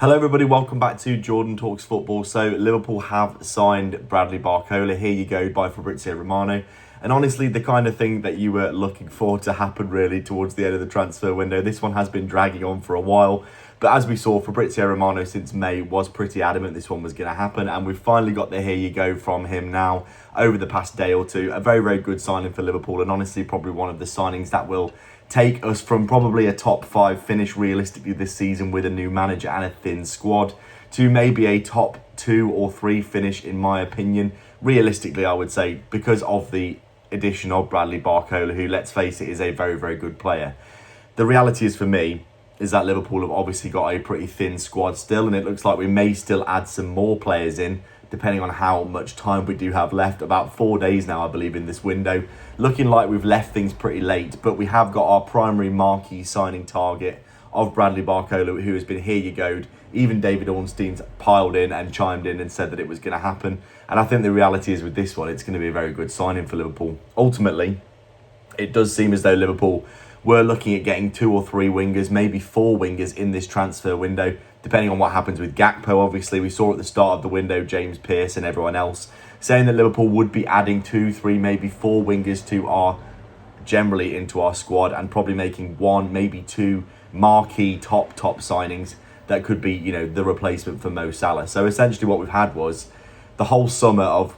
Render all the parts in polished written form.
Hello everybody, welcome back to Jordan Talks Football. So Liverpool have signed Bradley Barcola. Here you go, by Fabrizio Romano. And honestly, the kind of thing that you were looking for to happen really towards the end of the transfer window. This one has been dragging on for a while. But as we saw, Fabrizio Romano since May was pretty adamant this one was going to happen. And we've finally got the here you go from him now over the past day or two. A very, very good signing for Liverpool. And honestly, probably one of the signings that will take us from probably a top 5 finish realistically this season with a new manager and a thin squad to maybe a top 2 or 3 finish, in my opinion. Realistically, I would say, because of the addition of Bradley Barcola, who, let's face it, is a very, very good player. The reality is, for me, is that Liverpool have obviously got a pretty thin squad still, and it looks like we may still add some more players in, depending on how much time we do have left. About 4 days now, I believe, in this window. Looking like we've left things pretty late, but we have got our primary marquee signing target of Bradley Barcola, who has been here you go'd. Even David Ornstein's piled in and chimed in and said that it was going to happen. And I think the reality is with this one, it's going to be a very good signing for Liverpool. Ultimately, it does seem as though Liverpool were looking at getting 2 or 3 wingers, maybe 4 wingers in this transfer window, depending on what happens with Gakpo. Obviously, we saw at the start of the window, James Pearce and everyone else saying that Liverpool would be adding 2, 3, maybe 4 wingers generally into our squad, and probably making 1, maybe 2 marquee top signings that could be, the replacement for Mo Salah. So essentially what we've had was the whole summer of,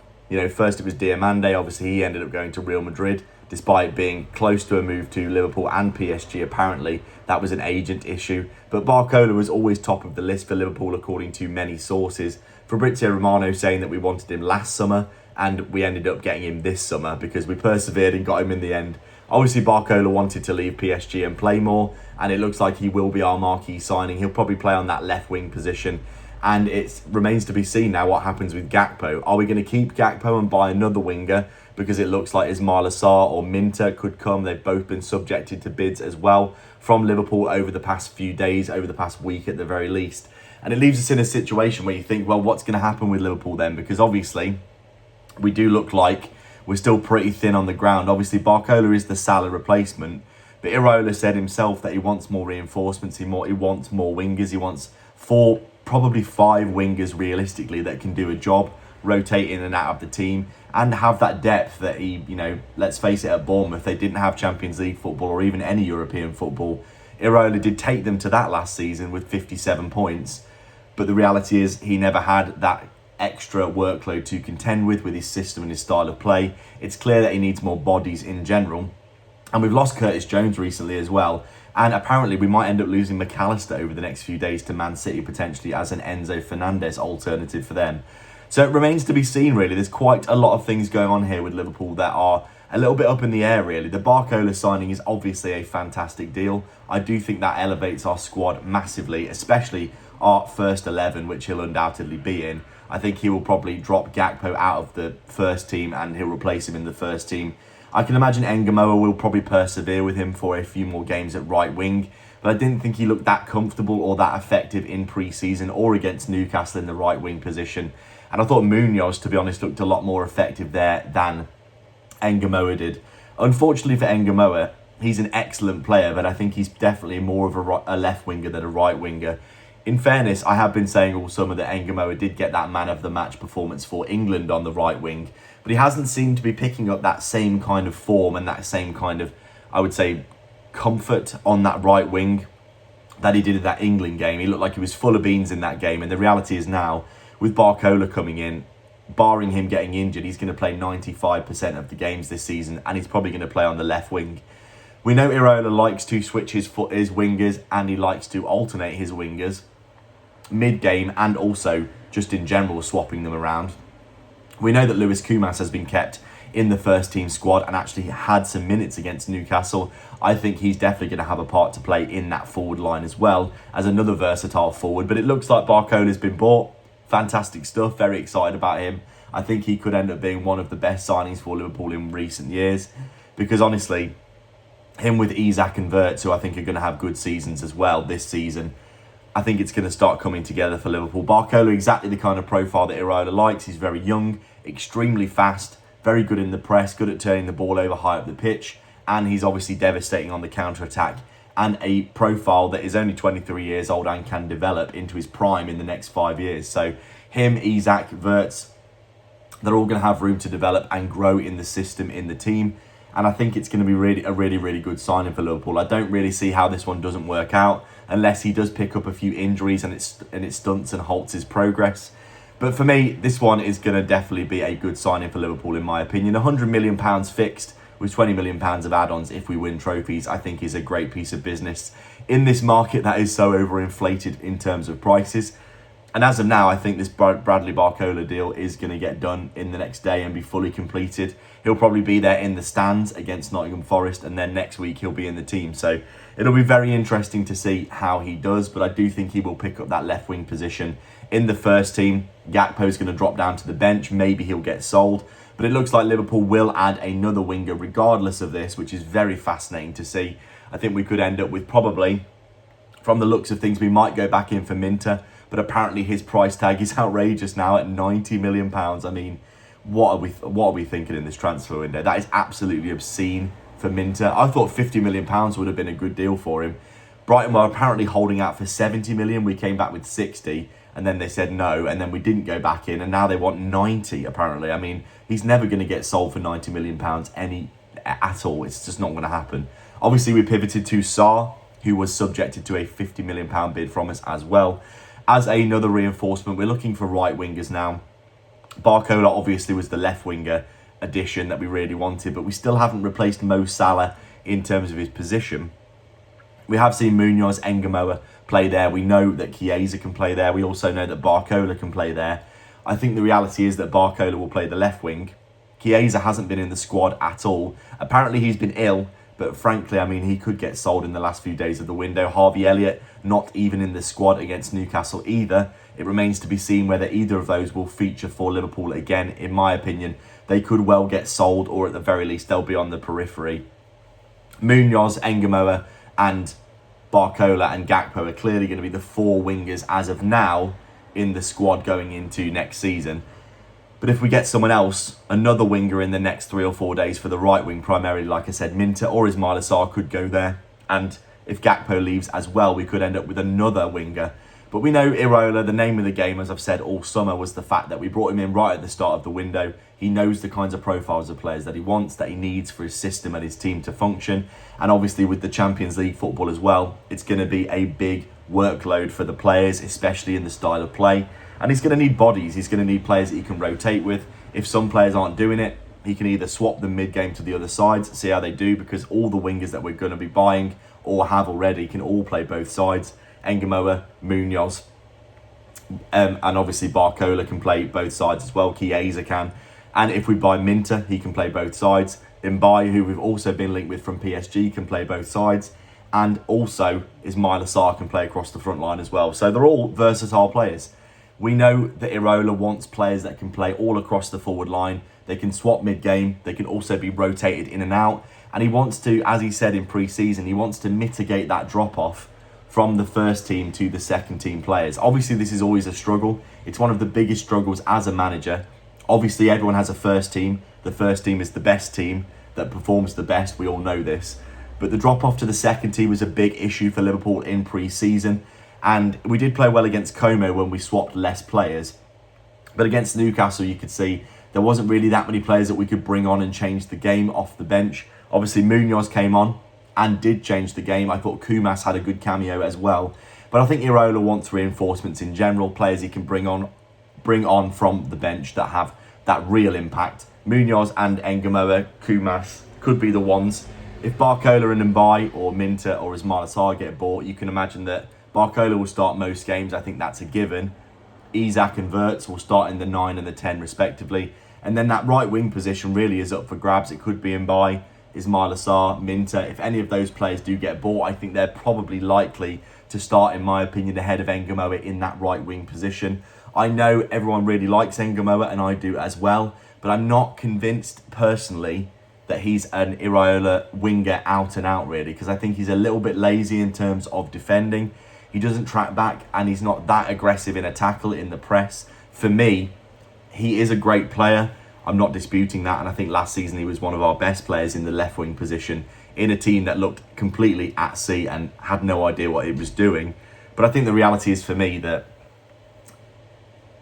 first it was Diamande. Obviously he ended up going to Real Madrid, despite being close to a move to Liverpool and PSG. Apparently that was an agent issue. But Barcola was always top of the list for Liverpool, according to many sources. Fabrizio Romano saying that we wanted him last summer, and we ended up getting him this summer because we persevered and got him in the end. Obviously, Barcola wanted to leave PSG and play more, and it looks like he will be our marquee signing. He'll probably play on that left wing position, and it remains to be seen now what happens with Gakpo. Are we going to keep Gakpo and buy another winger? Because it looks like Ismaila Sarr or Minter could come. They've both been subjected to bids as well from Liverpool over the past few days, over the past week at the very least. And it leaves us in a situation where you think, well, what's going to happen with Liverpool then? Because obviously, we do look like we're still pretty thin on the ground. Obviously, Barcola is the Salah replacement. But Iraola said himself that he wants more reinforcements. He wants more wingers. He wants 4, probably 5 wingers realistically that can do a job, rotate in and out of the team, and have that depth that he, let's face it, at Bournemouth, they didn't have Champions League football or even any European football. Iraola did take them to that last season with 57 points. But the reality is he never had that extra workload to contend with his system and his style of play. It's clear that he needs more bodies in general. And we've lost Curtis Jones recently as well. And apparently we might end up losing McAllister over the next few days to Man City, potentially as an Enzo Fernandez alternative for them. So it remains to be seen, really. There's quite a lot of things going on here with Liverpool that are a little bit up in the air, really. The Barcola signing is obviously a fantastic deal. I do think that elevates our squad massively, especially our first 11, which he'll undoubtedly be in. I think he will probably drop Gakpo out of the first team and he'll replace him in the first team. I can imagine Engamoa will probably persevere with him for a few more games at right wing, but I didn't think he looked that comfortable or that effective in pre-season or against Newcastle in the right wing position. And I thought Munoz, to be honest, looked a lot more effective there than Engamoa did. Unfortunately for Engamoa, he's an excellent player, but I think he's definitely more of a left winger than a right winger. In fairness, I have been saying all summer that Engamoa did get that man of the match performance for England on the right wing, but he hasn't seemed to be picking up that same kind of form and that same kind of, I would say, comfort on that right wing that he did in that England game. He looked like he was full of beans in that game, and the reality is now, with Barcola coming in, barring him getting injured, he's going to play 95% of the games this season, and he's probably going to play on the left wing. We know Iraola likes to switch his wingers, and he likes to alternate his wingers mid-game and also just in general swapping them around. We know that Lewis Kumas has been kept in the first team squad and actually had some minutes against Newcastle. I think he's definitely going to have a part to play in that forward line as well as another versatile forward. But it looks like Barcola's been bought. Fantastic stuff. Very excited about him. I think he could end up being one of the best signings for Liverpool in recent years, because honestly, him with Isak and Wirtz, who I think are going to have good seasons as well this season, I think it's going to start coming together for Liverpool. Barcola, exactly the kind of profile that Iraola likes. He's very young, extremely fast, very good in the press, good at turning the ball over high up the pitch, and he's obviously devastating on the counter-attack and a profile that is only 23 years old and can develop into his prime in the next 5 years. So him, Isak, Wirtz, they're all going to have room to develop and grow in the system, in the team. And I think it's going to be really good signing for Liverpool. I don't really see how this one doesn't work out unless he does pick up a few injuries and it stunts and halts his progress. But for me, this one is going to definitely be a good signing for Liverpool, in my opinion. £100 million fixed with £20 million of add-ons if we win trophies, I think is a great piece of business in this market that is so overinflated in terms of prices. And as of now, I think this Bradley Barcola deal is going to get done in the next day and be fully completed. He'll probably be there in the stands against Nottingham Forest, and then next week he'll be in the team. So it'll be very interesting to see how he does, but I do think he will pick up that left wing position in the first team. Gakpo's going to drop down to the bench. Maybe he'll get sold. But it looks like Liverpool will add another winger regardless of this, which is very fascinating to see. I think we could end up with probably, from the looks of things, we might go back in for Minter. But apparently his price tag is outrageous now at £90 million. I mean, what are we thinking in this transfer window? That is absolutely obscene for Minter. I thought £50 million would have been a good deal for him. Brighton were apparently holding out for 70 million. We came back with 60, and then they said no, and then we didn't go back in, and now they want 90 apparently. I mean, he's never going to get sold for £90 million at all. It's just not going to happen. Obviously, we pivoted to Sarr, who was subjected to a £50 million bid from us as well. As another reinforcement, we're looking for right wingers now. Barcola obviously was the left winger addition that we really wanted, but we still haven't replaced Mo Salah in terms of his position. We have seen Munoz, Engamoa play there. We know that Chiesa can play there. We also know that Barcola can play there. I think the reality is that Barcola will play the left wing. Chiesa hasn't been in the squad at all. Apparently he's been ill, but frankly, I mean, he could get sold in the last few days of the window. Harvey Elliott, not even in the squad against Newcastle either. It remains to be seen whether either of those will feature for Liverpool again. In my opinion, they could well get sold, or at the very least, they'll be on the periphery. Munoz, Engamoa, and Barcola and Gakpo are clearly going to be the four wingers as of now in the squad going into next season. But if we get someone else, another winger in the next 3 or 4 days for the right wing, primarily, like I said, Minter or Ismaila Sarr could go there. And if Gakpo leaves as well, we could end up with another winger. But we know Iraola, the name of the game, as I've said all summer, was the fact that we brought him in right at the start of the window. He knows the kinds of profiles of players that he wants, that he needs for his system and his team to function. And obviously with the Champions League football as well, it's going to be a big workload for the players, especially in the style of play. And he's going to need bodies. He's going to need players that he can rotate with. If some players aren't doing it, he can either swap them mid-game to the other sides, see how they do, because all the wingers that we're going to be buying or have already can all play both sides. Engamoa, Munoz, and obviously Barcola can play both sides as well. Chiesa can. And if we buy Minter, he can play both sides. Mbaye, who we've also been linked with from PSG, can play both sides. And also Ismaila Sarr can play across the front line as well. So they're all versatile players. We know that Iraola wants players that can play all across the forward line. They can swap mid-game. They can also be rotated in and out. And he wants to, as he said in pre-season, he wants to mitigate that drop-off from the first team to the second team players. Obviously, this is always a struggle. It's one of the biggest struggles as a manager. Obviously, everyone has a first team. The first team is the best team that performs the best. We all know this. But the drop-off to the second team was a big issue for Liverpool in pre-season. And we did play well against Como when we swapped less players. But against Newcastle, you could see there wasn't really that many players that we could bring on and change the game off the bench. Obviously, Munoz came on and did change the game. I thought Kumas had a good cameo as well. But I think Iraola wants reinforcements in general, players he can bring on from the bench that have that real impact. Munoz and Engamoa, Kumas could be the ones. If Barcola and Mbaye or Minter or Ismaila Sarr get bought, you can imagine that Barcola will start most games. I think that's a given. Isak and Wirtz will start in the 9 and the 10 respectively. And then that right wing position really is up for grabs. It could be Mbaye, Ismaila Sarr, Minter. If any of those players do get bought, I think they're probably likely to start, in my opinion, ahead of Engamoa in that right wing position. I know everyone really likes Engamoa, and I do as well, but I'm not convinced personally that he's an Iraola winger out and out, really, because I think he's a little bit lazy in terms of defending. He doesn't track back, and he's not that aggressive in a tackle in the press. For me, he is a great player. I'm not disputing that, and I think last season he was one of our best players in the left wing position in a team that looked completely at sea and had no idea what it was doing. But I think the reality is for me that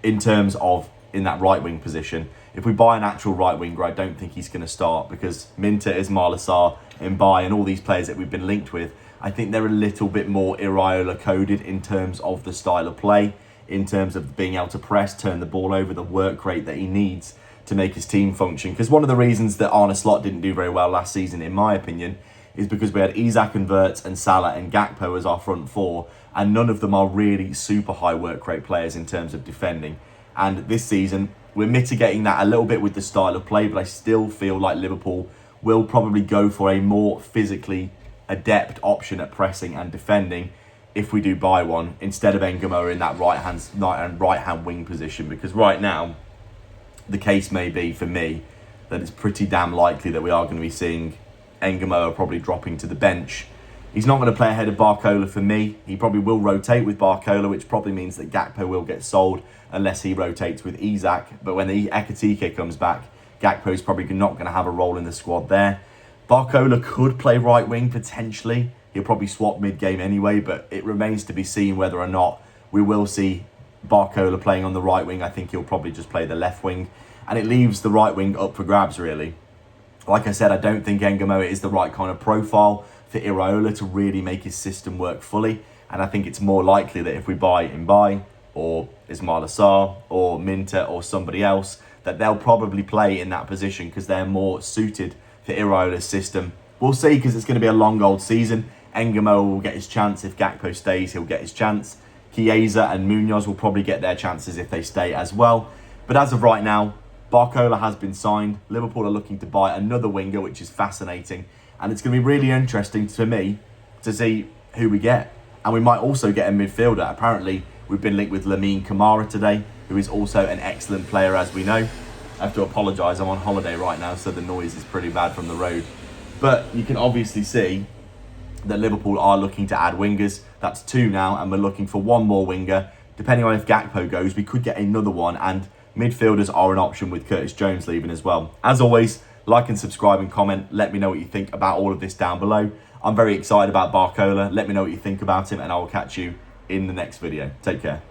in terms of in that right wing position, if we buy an actual right winger, I don't think he's going to start, because Minter, Ismail Assar, Mbai and all these players that we've been linked with, I think they're a little bit more Iraola coded in terms of the style of play, in terms of being able to press, turn the ball over, the work rate that he needs to make his team function. Because one of the reasons that Arne Slot didn't do very well last season, in my opinion, is because we had Isak and Wirtz and Salah and Gakpo as our front four, and none of them are really super high work rate players in terms of defending. And this season, we're mitigating that a little bit with the style of play, but I still feel like Liverpool will probably go for a more physically adept option at pressing and defending if we do buy one, instead of Engamoa in that right hand wing position. Because right now, the case may be for me that it's pretty damn likely that we are going to be seeing Engamoa probably dropping to the bench. He's not going to play ahead of Barcola for me. He probably will rotate with Barcola, which probably means that Gakpo will get sold unless he rotates with Isak. But when the Ekitike comes back, Gakpo's probably not going to have a role in the squad there. Barcola could play right wing potentially. He'll probably swap mid-game anyway, but it remains to be seen whether or not we will see Barcola playing on the right wing. I think he'll probably just play the left wing, and it leaves the right wing up for grabs, really. Like I said, I don't think Engamoa is the right kind of profile for Iraola to really make his system work fully, and I think it's more likely that if we buy Mbai or Ismail Assar or Minter or somebody else, that they'll probably play in that position because they're more suited for Iraola's system. We'll see, because it's going to be a long old season. Engamoa will get his chance. If Gakpo stays, he'll get his chance. Chiesa and Munoz will probably get their chances if they stay as well. But as of right now, Barcola has been signed. Liverpool are looking to buy another winger, which is fascinating. And it's going to be really interesting to me to see who we get. And we might also get a midfielder. Apparently, we've been linked with Lamine Camara today, who is also an excellent player, as we know. I have to apologise, I'm on holiday right now, so the noise is pretty bad from the road. But you can obviously see that Liverpool are looking to add wingers. That's 2 now, and we're looking for 1 more winger. Depending on if Gakpo goes, we could get another one, and midfielders are an option with Curtis Jones leaving as well. As always, like and subscribe and comment. Let me know what you think about all of this down below. I'm very excited about Barcola. Let me know what you think about him, and I will catch you in the next video. Take care.